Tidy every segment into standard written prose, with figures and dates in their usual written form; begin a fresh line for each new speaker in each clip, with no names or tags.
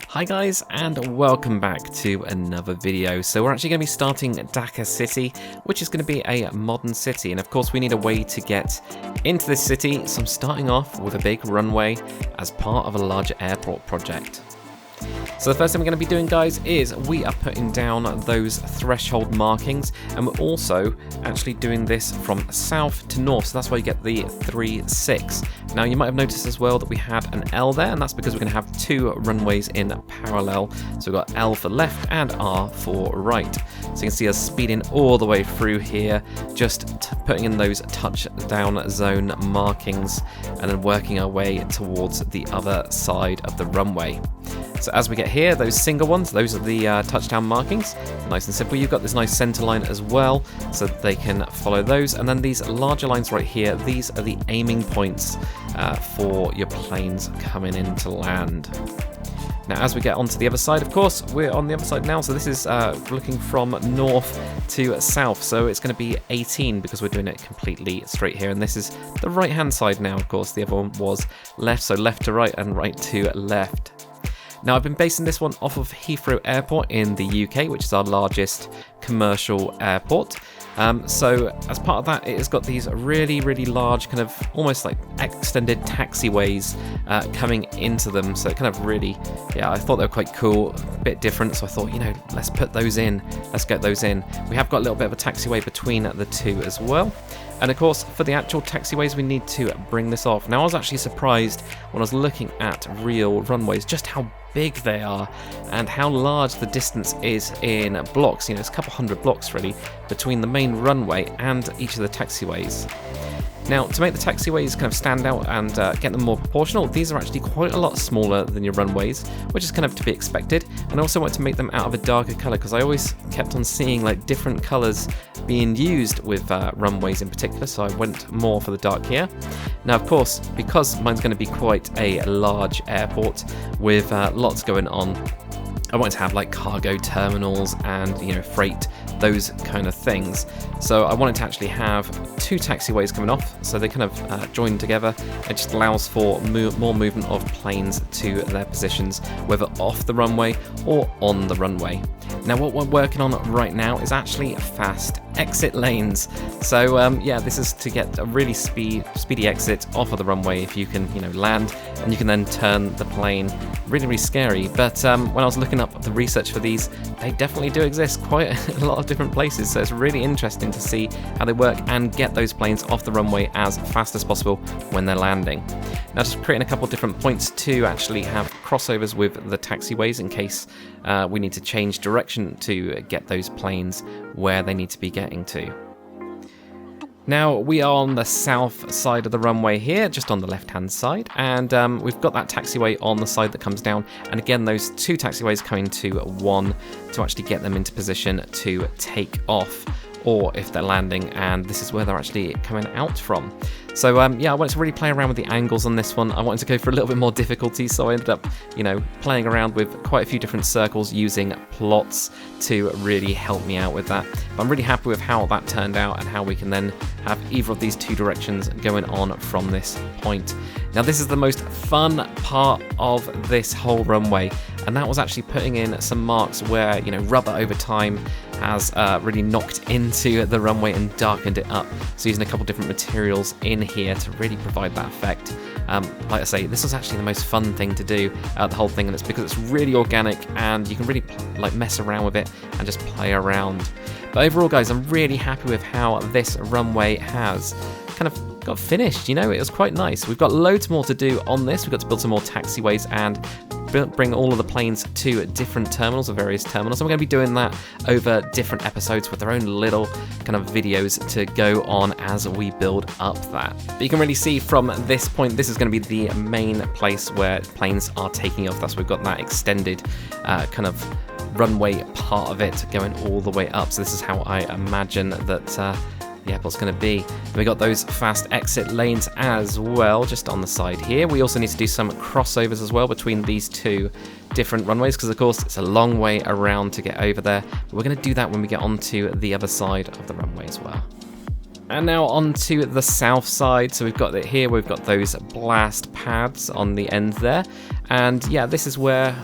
Hi guys, and welcome back to another video. So we're actually going to be starting Dakr City, which is going to be a modern city, and of course we need a way to get into this city, so I'm starting off with a big runway as part of a larger airport project. So the first thing we're going to be doing, guys, is we are putting down those threshold markings, and we're also actually doing this from south to north, so that's why you get the 3-6. Now you might have noticed as well that we had an L there, and that's because we're going to have two runways in parallel. So we've got L for left and R for right. So you can see us speeding all the way through here, just putting in those touchdown zone markings and then working our way towards the other side of the runway. So as we get here, those single ones, those are the touchdown markings. Nice and simple. You've got this nice center line as well, so that they can follow those. And then these larger lines right here, these are the aiming points for your planes coming in to land. Now, as we get onto the other side, of course, we're on the other side now, so this is looking from north to south, so it's going to be 18 because we're doing it completely straight here, and this is the right-hand side now, of course. The other one was left, so left to right and right to left. Now, I've been basing this one off of Heathrow Airport in the UK, which is our largest commercial airport. So as part of that, it has got these really, really large, kind of almost like extended taxiways coming into them. So it kind of really, I thought they were quite cool, a bit different. So I thought, let's put those in, let's get those in. We have got a little bit of a taxiway between the two as well. And of course, for the actual taxiways, we need to bring this off. Now, I was actually surprised when I was looking at real runways, just how big they are and how large the distance is in blocks. It's a couple hundred blocks really between the main runway and each of the taxiways. Now, to make the taxiways kind of stand out and get them more proportional, these are actually quite a lot smaller than your runways, which is kind of to be expected. And I also want to make them out of a darker colour because I always kept on seeing like different colours being used with runways in particular, so I went more for the dark here. Now, of course, because mine's going to be quite a large airport with lots going on, I wanted to have like cargo terminals and freight, those kind of things. So I wanted to actually have two taxiways coming off, so they kind of join together. It just allows for more movement of planes to their positions, whether off the runway or on the runway. Now, what we're working on right now is actually fast exit lanes. So this is to get a really speedy exit off of the runway if you can land, and you can then turn the plane. Really, really scary. But when I was looking up the research for these, they definitely do exist quite a lot of different places, so it's really interesting to see how they work and get those planes off the runway as fast as possible when they're landing. Now, just creating a couple of different points to actually have crossovers with the taxiways in case we need to change direction to get those planes where they need to be getting to. Now, we are on the south side of the runway here, just on the left-hand side, and we've got that taxiway on the side that comes down, and again, those two taxiways coming to one to actually get them into position to take off, or if they're landing, and this is where they're actually coming out from. So I wanted to really play around with the angles on this one. I wanted to go for a little bit more difficulty, so I ended up, playing around with quite a few different circles using plots to really help me out with that. But I'm really happy with how that turned out and how we can then have either of these two directions going on from this point. Now, this is the most fun part of this whole runway, and that was actually putting in some marks where, rubber over time has really knocked into the runway and darkened it up. So using a couple different materials in here to really provide that effect. Like I say, this was actually the most fun thing to do, the whole thing, and it's because it's really organic and you can really mess around with it and just play around. But overall, guys, I'm really happy with how this runway has kind of got finished. It was quite nice. We've got loads more to do on this. We've got to build some more taxiways and bring all of the planes to different terminals, or various terminals, and we're going to be doing that over different episodes with their own little kind of videos to go on as we build up that. But you can really see from this point, this is going to be the main place where planes are taking off. That's where we've got that extended kind of runway part of it going all the way up. So this is how I imagine that the airport's going to be. We got those fast exit lanes as well, just on the side here. We also need to do some crossovers as well between these two different runways, because of course it's a long way around to get over there. But we're going to do that when we get onto the other side of the runway as well. And now onto the south side. So we've got it here, we've got those blast pads on the end there. And yeah, this is where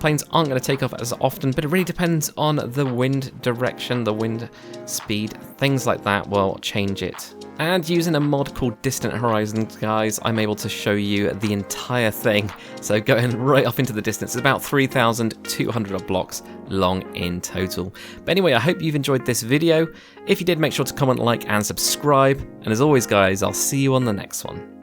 planes aren't going to take off as often, but it really depends on the wind direction, the wind speed, things like that will change it. And using a mod called Distant Horizons, guys, I'm able to show you the entire thing. So going right up into the distance, it's about 3,200 blocks long in total. But anyway, I hope you've enjoyed this video. If you did, make sure to comment, like, and subscribe. And as always, guys, I'll see you on the next one.